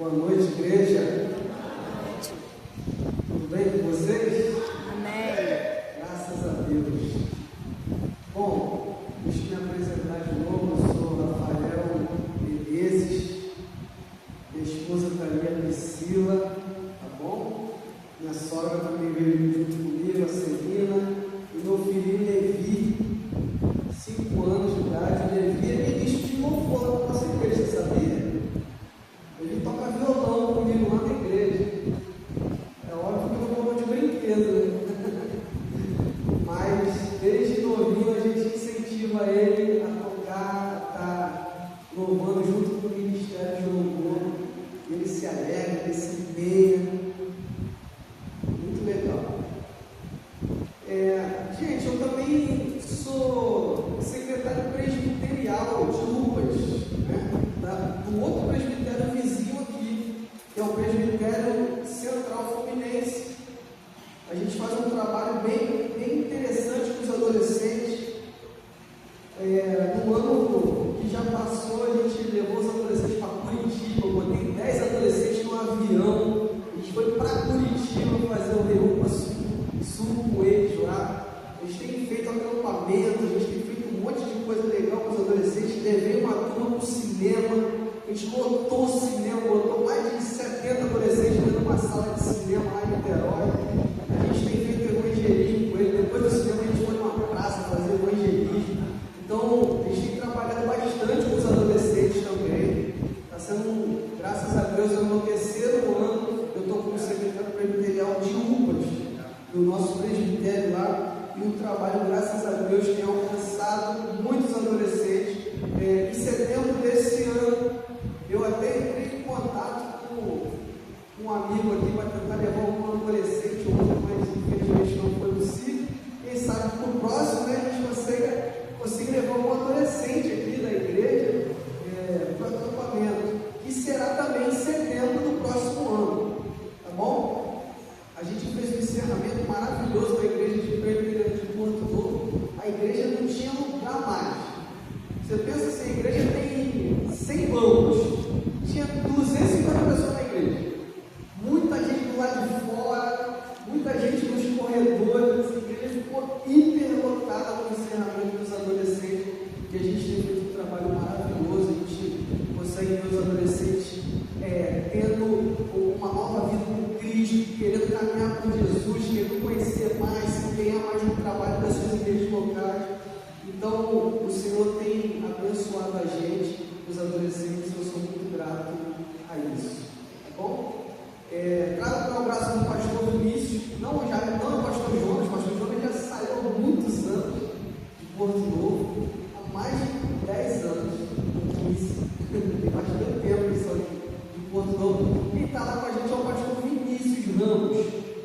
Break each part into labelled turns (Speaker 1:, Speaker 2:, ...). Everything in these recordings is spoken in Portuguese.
Speaker 1: Boa noite, igreja. Tudo bem com vocês?
Speaker 2: Amém.
Speaker 1: Graças a Deus. Bom, deixa eu me apresentar de novo. Eu sou Rafael Menezes. Minha esposa está ali, a Priscila, tá bom? Minha sogra também veio junto comigo, a Celina. E meu filhinho Levi, 5 anos de idade. Levi é ministro de louvor na nossa igreja, sabia? Ele toca violão comigo lá na igreja. É óbvio que eu vou de brinquedo, né? Mas desde novinho a gente incentiva ele a tocar, a estar louvando junto com o Ministério de Louvor. Ele se alegra, ele se empenha. Muito legal. Gente, eu também sou secretário presbiterial de Luvas, né? Do outro presbitério vizinho aqui, que é o Presbitério Central Fluminense. A gente faz um trabalho bem interessante com os adolescentes. No ano que já passou, a gente levou os adolescentes para Curitiba. Eu botei 10 adolescentes no avião. A gente foi para Curitiba fazer o Reúma Sul com eles lá. A gente tem feito acampamento, a gente tem feito um monte de coisa legal com os adolescentes. Levei uma turma para o cinema. A gente lotou o cinema, botou mais de 70 adolescentes dentro de uma sala de cinema lá em Niterói. A gente tem feito evangelismo com eles. Depois do cinema a gente foi numa praça fazer evangelismo. Então a gente tem trabalhado bastante com os adolescentes também. Está sendo, graças a Deus, é o meu terceiro ano. Eu estou como secretário presbiterial de UPAs, do nosso presbitério lá. E o trabalho, graças a Deus, tem alcançado muitos adolescentes. Em setembro desse ano, eu até entrei em contato com um amigo aqui para tentar levar um adolescente ou outro, mas infelizmente não foi possível. Quem sabe para o próximo, né, a gente consiga levar um adolescente aqui da igreja para o acampamento, que será também em setembro do próximo ano, tá bom? A gente fez um encerramento maravilhoso da igreja de Presbiteriano de Porto Novo. A igreja não tinha lugar mais. Você pensa assim, a igreja tem 100 bancos, tinha 250 pessoas na igreja, muita gente do lado de fora, muita gente nos corredores. A igreja ficou hiperlotada no encerramento dos adolescentes, e a gente tem feito um trabalho maravilhoso. A gente consegue ver os adolescentes tendo uma nova vida com Cristo, querendo caminhar com Jesus, querendo conhecer mais, se empenhar mais no trabalho das suas igrejas locais. Então, o Senhor tem abençoado a gente, os adolescentes. Eu sou muito grato a isso, tá bom? Trago um abraço do pastor Vinícius, não o pastor Jonas. O pastor Jonas já saiu há muitos anos de Porto Novo, há mais de 10 anos, 15, tem bastante tempo isso aqui, de Porto Novo. Quem está lá com a gente é o pastor Vinícius Ramos.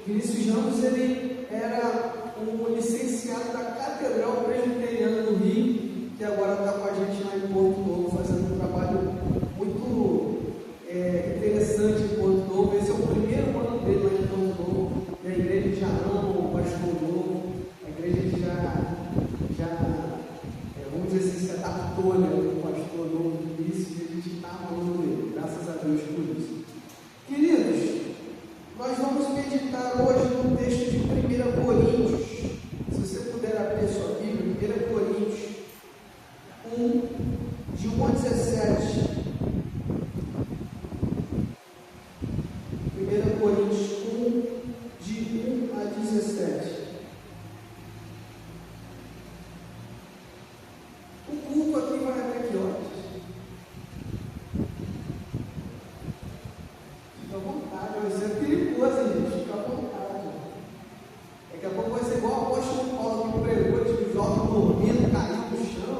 Speaker 1: Vinícius Ramos, ele era um licenciado da Catedral Presbiteriana do Rio, que agora está com a gente lá em Porto Novo, fazendo um trabalho muito interessante em Porto Novo. Esse é o primeiro ano dele lá em Porto Novo, e a igreja já ama o pastor novo, a igreja vamos dizer assim, se adaptou, né, o pastor novo do início, e a gente está amando ele, graças a Deus por isso. Queridos, nós vamos meditar hoje no texto de 1 Coríntios. Se você puder abrir a sua Bíblia, 1 Coríntios 1, de 1 a 17. 1 Coríntios 1, de 1 a 17. O culto aqui vai até que horas? Fica à vontade, isso é perigoso, gente. Fica à vontade. Daqui a pouco vai ser igual o apóstolo Paulo que pregou, que joga dormindo, caindo no chão.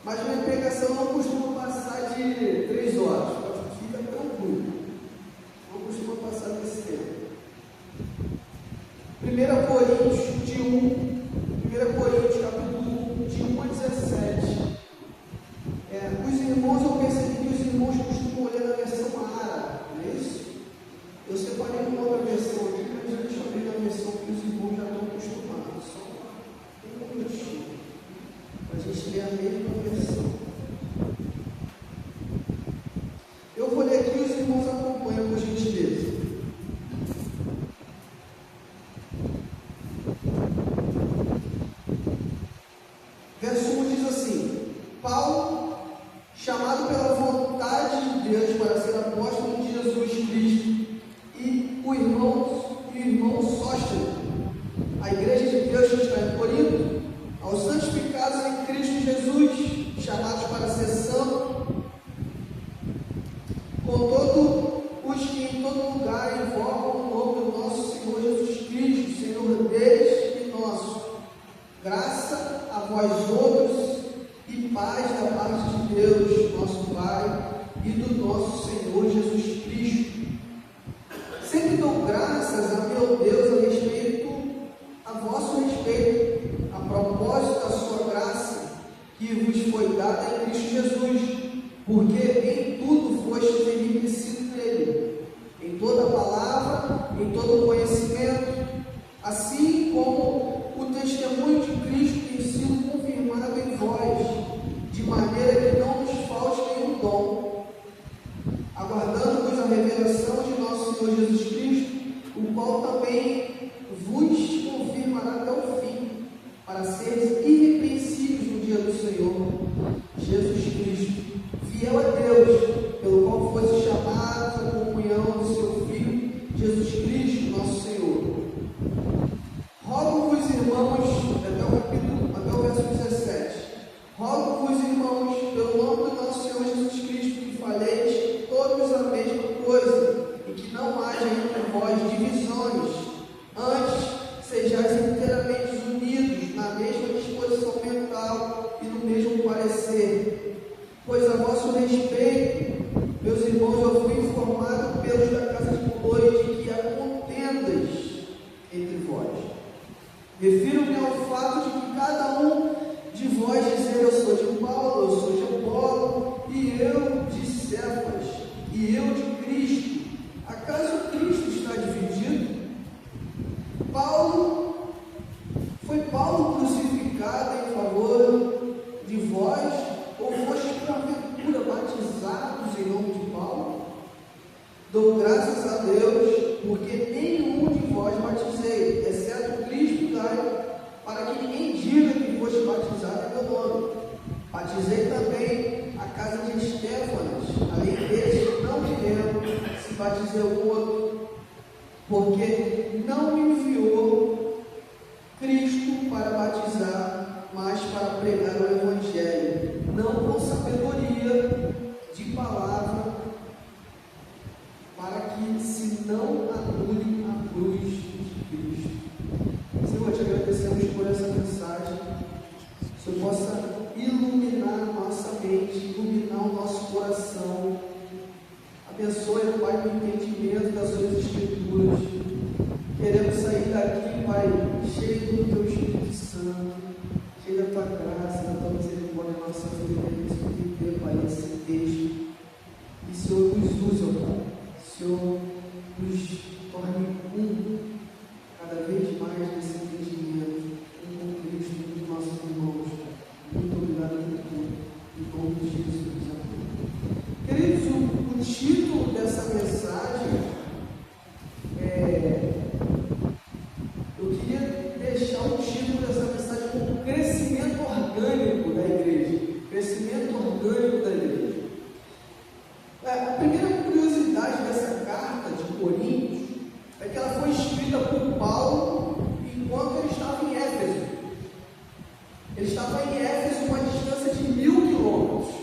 Speaker 1: Mas minha pregação não costuma passar de 3 horas. Fica tranquilo. todos os que em todo lugar invocam o nome do nosso Senhor Jesus Cristo, Senhor deles e nosso. Graça a vós outros e paz da parte de Deus, nosso Pai, e do nosso Senhor Jesus Cristo. Sempre dou graças a meu Deus a vosso respeito, a propósito da sua graça, que vos foi dada em Cristo Jesus, porque em tudo fostes enriquecidos nele, em toda palavra, em todo conhecimento, assim como o testemunho de Cristo tem sido confirmado em vós, de maneira que não nos falte nenhum dom, aguardando-vos a revelação de nosso Senhor Jesus Cristo, o qual também vos confirmará até o fim, para seres irrepreensíveis no dia do Senhor Jesus Cristo, fiel a Deus, pelo qual fosse chamados à comunhão do seu Filho, Jesus Cristo, nosso Senhor. Rogo-vos, irmãos, até o verso 17, rogo-vos, irmãos, pelo nome do nosso Senhor Jesus Cristo, que faleis todos a mesma coisa, e que não haja entre vós divisões, antes sejais inteiramente unidos na mesma disposição mental e no mesmo parecer. Pois a vosso respeito, meus irmãos, eu fui informado pelos da casa de Chloe de que há contendas entre vós. Refiro-me ao fato de que cada um de vós dizer: eu sou de Paulo, eu sou de Apolo, e eu de Cefas, e eu de Cristo. Acaso Cristo está dividido? Foi Paulo crucificado em favor de vós, ou foste porventura batizados em nome de Paulo? Dou graças a Deus, porque nenhum de vós batizei, exceto Cristo, para que ninguém diga que foste batizado em meu nome. Batizei também a casa de Estéfanas, além desses não me lembro se batizei o outro, porque não me enviou Cristo para batizar, mas para pregar o Evangelho, não com sabedoria de palavra, para que se não anule a cruz de Cristo. Senhor, te agradecemos por essa mensagem, que o Senhor possa iluminar a nossa mente, iluminar o nosso coração. Abençoe, Pai, o entendimento das suas Escrituras. Queremos sair daqui, Pai, cheio do Teu Espírito Santo, cheio da Tua graça, da Tua misericórdia, da nossa vida. Queremos entender, Pai, esse texto. E o Senhor nos use, ó Pai. O Senhor nos torne cada vez mais nesse entendimento, com Cristo e com nossos irmãos. Muito obrigado por tudo. Em nome de Jesus. Queridos, o título dessa mensagem eu queria deixar o título dessa mensagem como crescimento orgânico da igreja. Crescimento orgânico da igreja. A primeira curiosidade dessa carta de Coríntios é que ela foi escrita por Paulo enquanto ele estava em Éfeso. Ele estava em Éfeso, uma distância de 1000 quilômetros.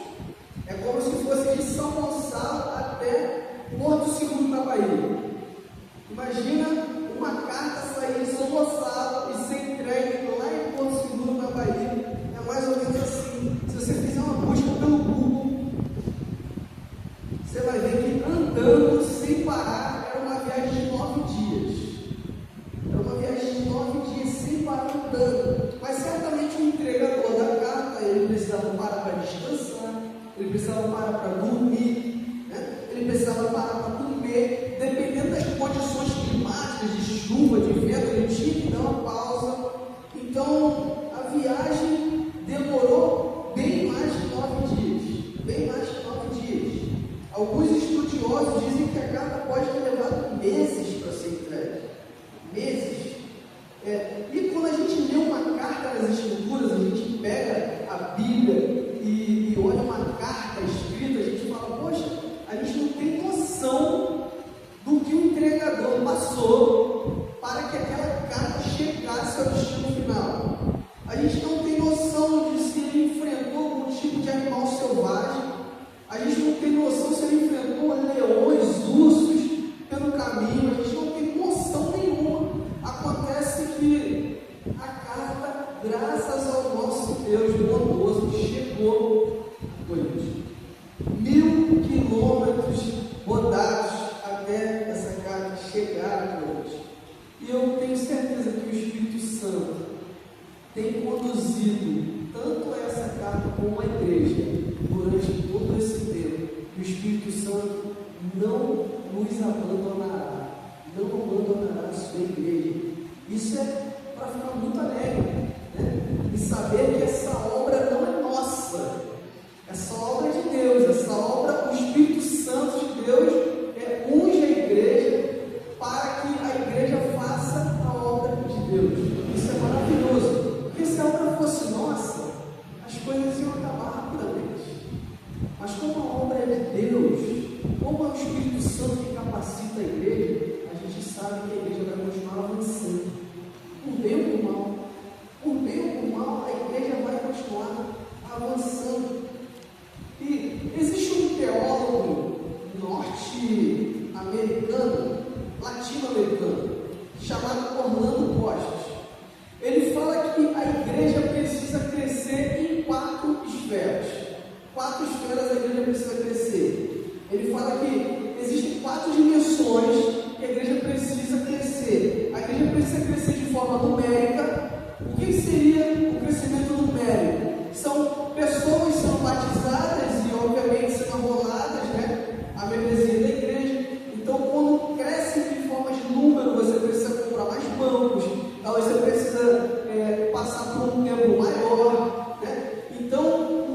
Speaker 1: É como se fosse de São Gonçalo até Porto Seguro, na Bahia. Imagina uma carta sair de São Gonçalo e ser entregue lá em Porto Seguro, na Bahia. É mais ou menos assim. Se você fizer uma busca pelo Google, você vai ver que andando sem parar era uma viagem de 9 dias. Era uma viagem de 9 dias sem parar andando. Mas certamente o entregador da carta, ele precisava parar para descansar, ele precisava parar para dormir, né? Ele precisava parar para comer. Dependendo das condições climáticas, de chuva, de vento, ele tinha que dar uma pausa. Então a viagem demorou bem mais de 9 dias. Bem mais de 9 dias. Alguns estudiosos dizem que a carta pode ter levado meses para ser entregue. Meses. E quando a gente lê uma carta nas Escrituras, a gente pega a Bíblia e olha uma carta escrita, a gente fala, poxa, a gente não tem noção do que o entregador passou para que aquela carta chegasse ao destino final. A gente não tem noção de se ele enfrentou algum tipo de animal selvagem. A gente não tem noção se ele enfrentou leões como a igreja, durante todo esse tempo, que o Espírito Santo não nos abandonará, não abandonará a sua igreja. Isso é para ficar muito alegre, né? E saber que essa obra não é nossa, essa obra é de Deus, essa obra, o Espírito Santo de Deus unge a igreja para que a igreja faça a obra de Deus. Isso é maravilhoso, porque se a obra fosse nossa, as coisas iam acabar rapidamente. Mas como a obra é de Deus, como é o Espírito Santo que capacita a igreja, a gente sabe que a igreja vai continuar avançando, por bem ou por mal. Por bem ou por mal, a igreja vai continuar avançando. E existe um teólogo norte-americano, latino-americano, chamado Orlando Postes. Ele fala que a igreja precisa crescer em 4 esferas. 4 esferas a igreja precisa crescer. Ele fala que existem 4 dimensões que a igreja precisa crescer. A igreja precisa crescer de forma numérica. O que seria o crescimento numérico? São pessoas sendo batizadas e obviamente sendo arroladas, né? A membresia da igreja. Então, quando cresce de forma de número, você precisa comprar mais bancos, você precisa passar por um tempo maior, né? Então,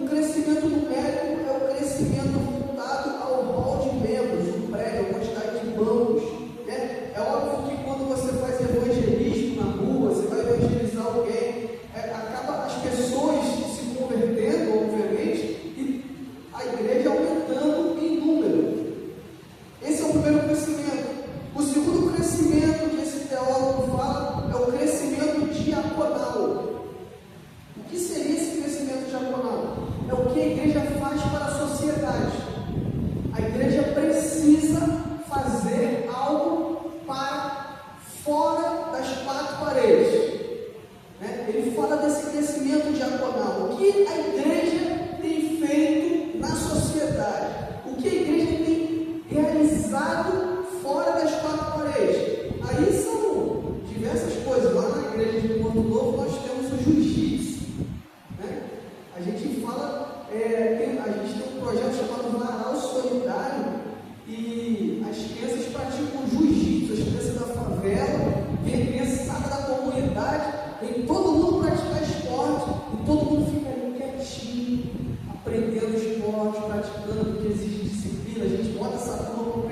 Speaker 1: o crescimento numérico é o crescimento voltado ao rol de membros do prédio, a quantidade de bancos, né? É óbvio que quando você faz evangelismo na rua, você vai evangelizar alguém, acaba as pessoas se convertendo, obviamente, e a igreja aumentando em número. Esse é o primeiro crescimento. O segundo crescimento que esse teólogo fala é o crescimento diaconal. O que seria esse crescimento diaconal? É o que a igreja faz para a sociedade. A igreja precisa fazer algo para fora das 4 paredes. Né? Ele fala desse crescimento diaconal. O que a igreja tem feito na sociedade? O que a igreja tem realizado fora das 4 paredes? Aí são diversas coisas. Lá na igreja de Porto Novo nós temos o jiu-jitsu, né? A gente fala, a gente tem um projeto chamado Varal Solidário e as crianças praticam jiu-jitsu, as crianças da favela, vem a criançada da comunidade, vem todo mundo praticar esporte e todo mundo fica ali quietinho, aprendendo esporte, praticando, porque exige disciplina. A gente bota essa turma